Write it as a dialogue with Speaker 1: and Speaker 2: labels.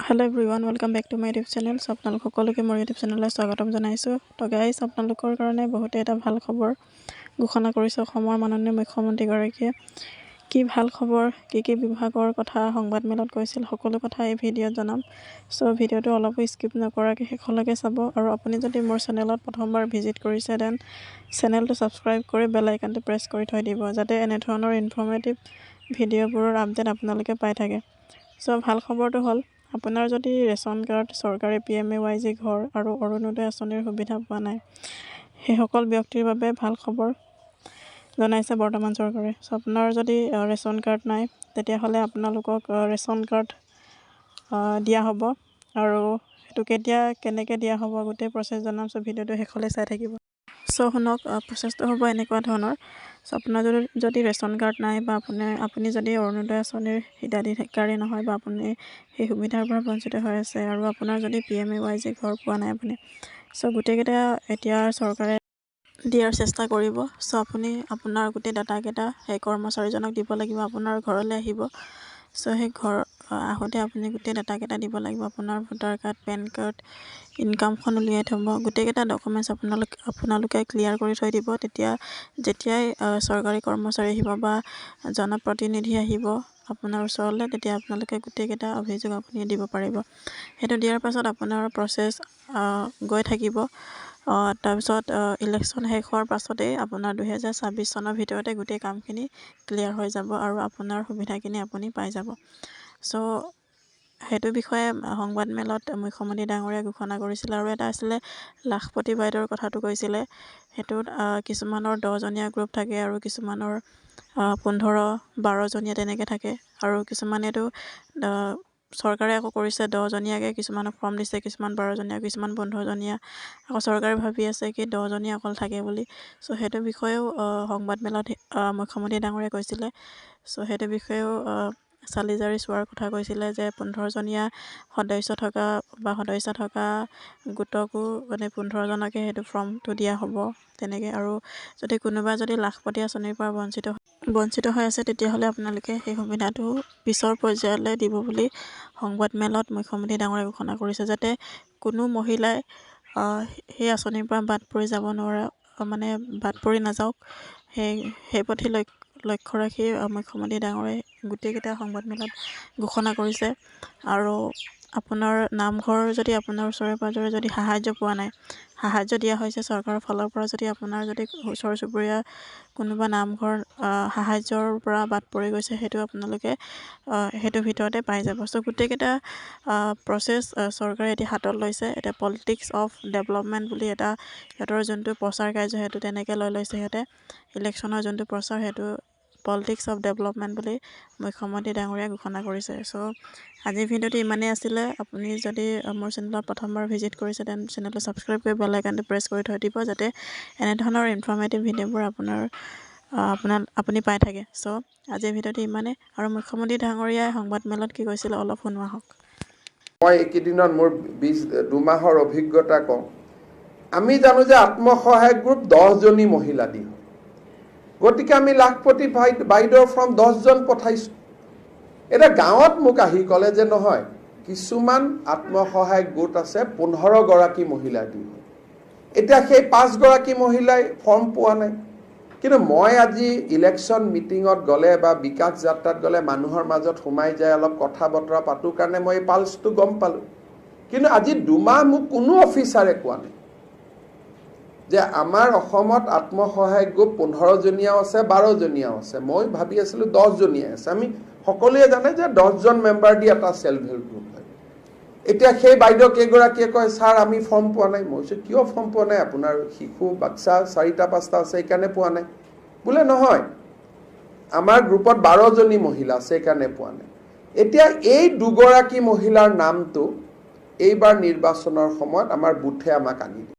Speaker 1: Hello everyone, welcome back to my YouTube channel. So আপোনালোক সকলোকে মোৰ YouTube চেনেললৈ স্বাগতম জনাইছোঁ। তো গাইছ আপোনালোকৰ কাৰণে বহুতে এটা ভাল খবৰ ঘোষণা কৰিছে অসমৰ মাননীয় মুখ্যমন্ত্ৰীগৰাকীয়ে। কি ভাল খবৰ, কি বিভাগৰ কথা সংবাদমেলত কৈছিল সকলো কথা এই ভিডিঅ'ত জনাম। সো ভিডিঅ'টো অলপ স্কিপ নকৰাকৈ শেষলৈকে চাব আৰু আপুনি যদি মোৰ চেনেলত প্ৰথমবাৰ ভিজিট কৰিছে দেন চেনেলটো ছাবস্ক্ৰাইব কৰি বেল আইকনটো প্ৰেছ কৰি থৈ দিব যাতে এনে ধৰণৰ ইনফৰ্মেটিভ ভিডিঅ'বোৰৰ আপডেট আপোনালোকে পাই থাকে। সো ভাল খবৰটো হ'ল আপোনাৰ যদি ৰেচন কাৰ্ড, চৰকাৰী PMAYG ঘৰ আৰু অৰুণোদয় আঁচনিৰ সুবিধা পোৱা নাই সেইসকল ব্যক্তিৰ বাবে ভাল খবৰ জনাইছে বৰ্তমান চৰকাৰে। সো আপোনাৰ যদি ৰেচন কাৰ্ড নাই তেতিয়াহ'লে আপোনালোকক ৰেচন কাৰ্ড দিয়া হ'ব আৰু সেইটো কেনেকৈ দিয়া হ'ব গোটেই প্ৰচেছ জনাম। সো ভিডিঅ'টো শেষলৈ চাই থাকিব। সো শুনক, প্ৰচেছটো হ'ব এনেকুৱা ধৰণৰ। সো আপোনাৰ যদি ৰেচন কাৰ্ড নাই বা আপুনি যদি অৰুণোদয় আঁচনিৰ হিতাধিকাৰী নহয় বা আপুনি সেই সুবিধাৰ পৰা বঞ্চিত হৈ আছে আৰু আপোনাৰ যদি PMAYG ঘৰ পোৱা নাই আপুনি, সো গোটেইকেইটা এতিয়া চৰকাৰে দিয়াৰ চেষ্টা কৰিব। সো আপুনি আপোনাৰ গোটেই ডাটাকেইটা সেই কৰ্মচাৰীজনক দিব লাগিব, আপোনাৰ ঘৰলৈ আহিব। সো সেই ঘৰ আহোঁতে আপুনি গোটেই ডাটাকেইটা দিব লাগিব, আপোনাৰ ভোটাৰ কাৰ্ড, পেন কাৰ্ড, ইনকামখন উলিয়াই থ'ব, গোটেইকেইটা ডকুমেণ্টছ আপোনালোকে ক্লিয়াৰ কৰি থৈ দিব। যেতিয়াই চৰকাৰী কৰ্মচাৰী আহিব বা জনপ্ৰতিনিধি আহিব আপোনাৰ ওচৰলৈ তেতিয়া আপোনালোকে গোটেইকেইটা অভিযোগ আপুনি দিব পাৰিব। সেইটো দিয়াৰ পাছত আপোনাৰ প্ৰচেছ গৈ থাকিব। তাৰপিছত ইলেকশ্যন শেষ হোৱাৰ পাছতেই আপোনাৰ 2026 চনৰ ভিতৰতে গোটেই কামখিনি ক্লিয়াৰ হৈ যাব আৰু আপোনাৰ সুবিধাখিনি আপুনি পাই যাব। সো সেইটো বিষয়ে সংবাদমেলত মুখ্যমন্ত্ৰী ডাঙৰীয়াই ঘোষণা কৰিছিলে আৰু এটা আছিলে লাখপতি বাইদেউৰ কথাটো কৈছিলে। সেইটোত কিছুমানৰ 10জনীয়া গ্ৰুপ থাকে আৰু কিছুমানৰ 15-12জনীয়া তেনেকৈ থাকে আৰু কিছুমানেতো চৰকাৰে আকৌ কৰিছে 10জনীয়াকৈ, কিছুমানক ফৰ্ম দিছে, কিছুমান 12জনীয়া, কিছুমান 15জনীয়া। আকৌ চৰকাৰে ভাবি আছে কি 10জনীয়া অকল থাকে বুলি। সো সেইটো বিষয়েও সংবাদমেলত মুখ্যমন্ত্ৰী ডাঙৰীয়াই কৈছিলে। সো সেইটো বিষয়েও চালি জাৰি চোৱাৰ কথা কৈছিলে যে 15জনীয়া সদস্য থকা গোটকো মানে 15জনকে সেইটো ফৰ্মটো দিয়া হ'ব তেনেকৈ। আৰু যদি কোনোবা যদি লাখপতি আঁচনিৰ পৰা বঞ্চিত হৈ আছে তেতিয়াহ'লে আপোনালোকে সেই সুবিধাটো পিছৰ পৰ্যায়লৈ দিব বুলি সংবাদমেলত মুখ্যমন্ত্ৰী ডাঙৰীয়াই ঘোষণা কৰিছে, যাতে কোনো মহিলাই সেই আঁচনিৰ পৰা বাদ পৰি নাযাওক। সেই প্ৰতি লক্ষ্য ৰাখি মুখ্যমন্ত্ৰী ডাঙৰীয়াই গোটেইকেইটা সংবাদমেলত ঘোষণা কৰিছে। আৰু আপোনাৰ নামঘৰ যদি আপোনাৰ ওচৰে পাঁজৰে যদি সাহাৰ্য পোৱা নাই, সাহাৰ্য দিয়া হৈছে চৰকাৰৰ ফালৰ পৰা, যদি আপোনাৰ যদি ওচৰ চুবুৰীয়া কোনোবা নামঘৰ সাহাৰ্যৰ পৰা বাদ পৰি গৈছে সেইটো আপোনালোকে সেইটোৰ ভিতৰতে পাই যাব। সো গোটেইকেইটা প্ৰচেছ চৰকাৰে এতিয়া হাতত লৈছে। এতিয়া পলিটিক্স অফ ডেভেলপমেণ্ট বুলি এটা সিহঁতৰ যোনটো প্ৰচাৰ কাৰ্য সেইটো তেনেকৈ লৈছে সিহঁতে। ইলেকশ্যনৰ যোনটো প্ৰচাৰ সেইটো পলিটিক্স অফ ডেভেলপমেণ্ট বুলি মুখ্যমন্ত্ৰী ডাঙৰীয়াই ঘোষণা কৰিছে। সো আজিৰ ভিডিঅ'টো ইমানেই আছিলে। আপুনি যদি মোৰ চেনেলত প্ৰথমবাৰ ভিজিট কৰিছে দেন চেনেলটো ছাবস্ক্ৰাইব কৰি বেল আইকনটো প্ৰেছ কৰি থৈ দিব যাতে এনেধৰণৰ ইনফৰ্মেটিভ ভিডিঅ'বোৰ আপুনি পাই থাকে। সো আজিৰ ভিডিঅ'টো ইমানেই। আৰু মুখ্যমন্ত্ৰী ডাঙৰীয়াই সংবাদমেলত কি কৈছিলে অলপ শুনোৱা হওক।
Speaker 2: মই এইকেইদিনত মোৰ 2 মাহৰ অভিজ্ঞতা কওঁ। আমি জানো যে আত্মসহায়ক গ্ৰুপ 10জনী মহিলা দিয়ে, গতিকে আমি লাখপতি বাইদেউৰ ফৰ্ম 10জন পঠাইছোঁ। এতিয়া গাঁৱত মোক আহি ক'লে যে নহয়, কিছুমান আত্মসহায়ক গোট আছে 15গৰাকী মহিলা দিয়ে। এতিয়া সেই 5গৰাকী মহিলাই ফৰ্ম পোৱা নাই। কিন্তু মই আজি ইলেকশ্যন মিটিঙত গ'লে বা বিকাশ যাত্ৰাত গ'লে মানুহৰ মাজত সোমাই যায় অলপ কথা বতৰা পাতোঁ কাৰণে মই এই পালচটো গম পালোঁ। কিন্তু আজি 2 মাহ মোক কোনো অফিচাৰে কোৱা নাই যে আমাৰ অসমত আত্মসহায়ক গ্ৰুপ 15জনীয়াও আছে, 12জনীয়াও আছে। মই ভাবি আছিলোঁ 10জনীয়া আছে। আমি সকলোৱে জানে যে 10জন মেম্বাৰ দি এটা চেল্ফ হেল্প গ্ৰুপ হয়। এতিয়া সেই বাইদেউ কেইগৰাকীয়ে কয় ছাৰ আমি ফৰ্ম পোৱা নাই। মই কৈছোঁ কিয় ফৰ্ম পোৱা নাই? আপোনাৰ শিশু বাচ্চা 4টা-5টা আছে সেইকাৰণে পোৱা নাই। বোলে নহয়, আমাৰ গ্ৰুপত 12জনী মহিলা আছে সেইকাৰণে পোৱা নাই। এতিয়া এই 2গৰাকী মহিলাৰ নামটো এইবাৰ নিৰ্বাচনৰ সময়ত আমাৰ বুথে আমাক আনি দিয়ে।